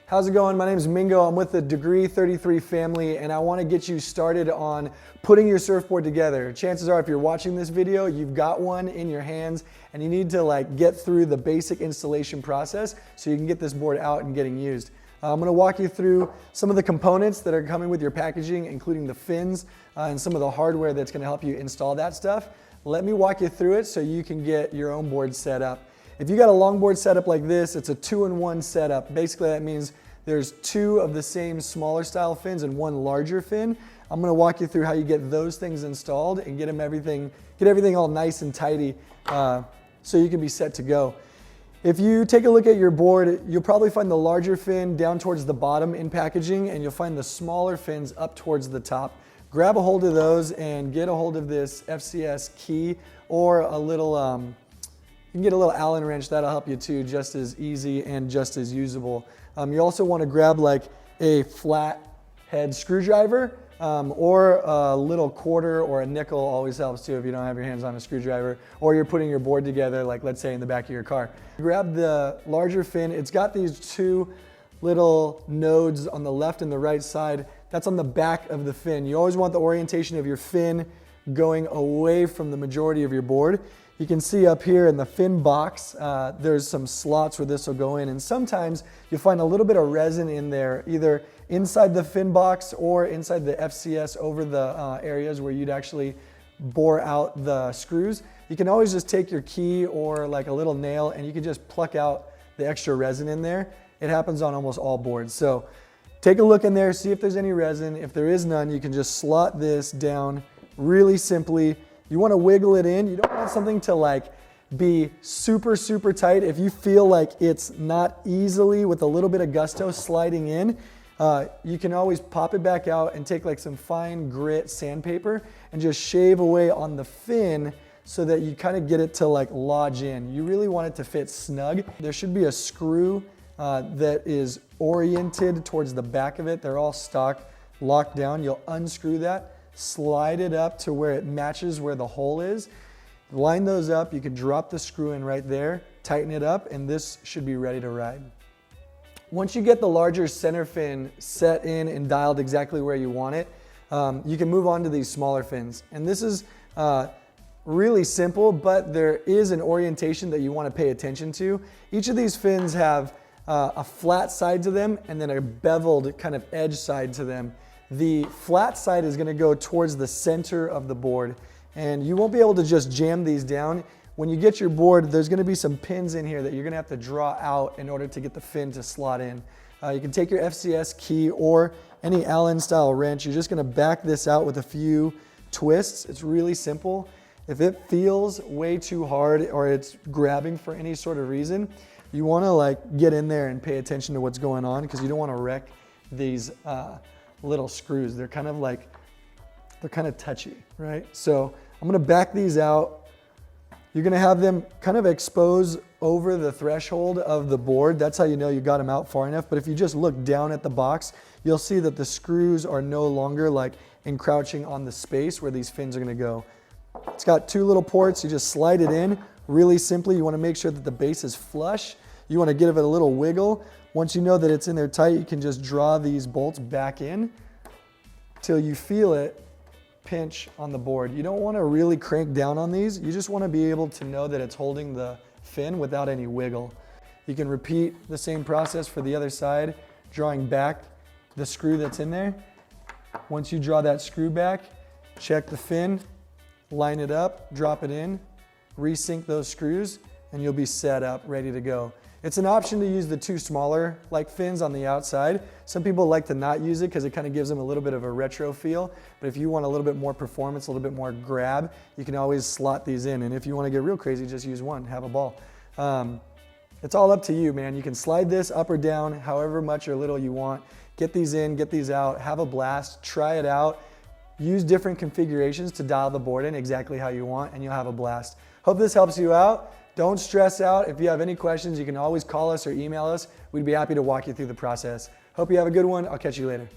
How's it going? My name is Mingo. I'm with the Degree 33 family, and I want to get you started on putting your surfboard together. Chances are, if you're watching this video, you've got one in your hands, and you need to get through the basic installation process so you can get this board out and getting used. I'm going to walk you through some of the components that are coming with your packaging, including the fins and some of the hardware that's going to help you install that stuff. Let me walk you through it so you can get your own board set up. If you got a longboard setup like this, it's a 2-in-1 setup. Basically, that means there's two of the same smaller style fins and one larger fin. I'm going to walk you through how you get those things installed and get everything all nice and tidy so you can be set to go. If you take a look at your board, you'll probably find the larger fin down towards the bottom in packaging, and you'll find the smaller fins up towards the top. Grab a hold of those and get a hold of this FCS key or a little you can get a little Allen wrench. That'll help you too, just as easy and just as usable. You also want to grab a flat head screwdriver or a little quarter or a nickel always helps too if you don't have your hands on a screwdriver or you're putting your board together, let's say in the back of your car. Grab the larger fin. It's got these two little nodes on the left and the right side. That's on the back of the fin. You always want the orientation of your fin going away from the majority of your board. You can see up here in the fin box, there's some slots where this will go in, and sometimes you'll find a little bit of resin in there, either inside the fin box or inside the FCS over the areas where you'd actually bore out the screws. You can always just take your key or a little nail and you can just pluck out the extra resin in there. It happens on almost all boards. So take a look in there, see if there's any resin. If there is none, you can just slot this down really simply. You want to wiggle it in. You don't want something to be super, super tight. If you feel like it's not easily, with a little bit of gusto, sliding in, you can always pop it back out and take some fine grit sandpaper and just shave away on the fin so that you kind of get it to lodge in. You really want it to fit snug. There should be a screw that is oriented towards the back of it. They're all stock locked down. You'll unscrew that, slide it up to where it matches where the hole is. Line those up. You can drop the screw in right there, tighten it up, and this should be ready to ride. Once you get the larger center fin set in and dialed exactly where you want it, you can move on to these smaller fins. And this is really simple, but there is an orientation that you want to pay attention to. Each of these fins have a flat side to them and then a beveled kind of edge side to them. The flat side is going to go towards the center of the board, and you won't be able to just jam these down. When you get your board, there's going to be some pins in here that you're going to have to draw out in order to get the fin to slot in. You can take your FCS key or any Allen style wrench. You're just going to back this out with a few twists. It's really simple. If it feels way too hard or it's grabbing for any sort of reason, you want to get in there and pay attention to what's going on, because you don't want to wreck these little screws. They're kind of touchy, right? So I'm going to back these out. You're going to have them kind of expose over the threshold of the board. That's how you know you got them out far enough. But if you just look down at the box, you'll see that the screws are no longer encroaching on the space where these fins are going to go. It's got two little ports. You just slide it in really simply. You want to make sure that the base is flush. You want to give it a little wiggle. Once you know that it's in there tight, you can just draw these bolts back in till you feel it pinch on the board. You don't want to really crank down on these. You just want to be able to know that it's holding the fin without any wiggle. You can repeat the same process for the other side, drawing back the screw that's in there. Once you draw that screw back, check the fin, line it up, drop it in, resync those screws, and you'll be set up, ready to go. It's an option to use the two smaller fins on the outside. Some people like to not use it because it kind of gives them a little bit of a retro feel. But if you want a little bit more performance, a little bit more grab, you can always slot these in. And if you want to get real crazy, just use one, have a ball. It's all up to you, man. You can slide this up or down, however much or little you want. Get these in, get these out, have a blast, try it out. Use different configurations to dial the board in exactly how you want, and you'll have a blast. Hope this helps you out. Don't stress out. If you have any questions, you can always call us or email us. We'd be happy to walk you through the process. Hope you have a good one. I'll catch you later.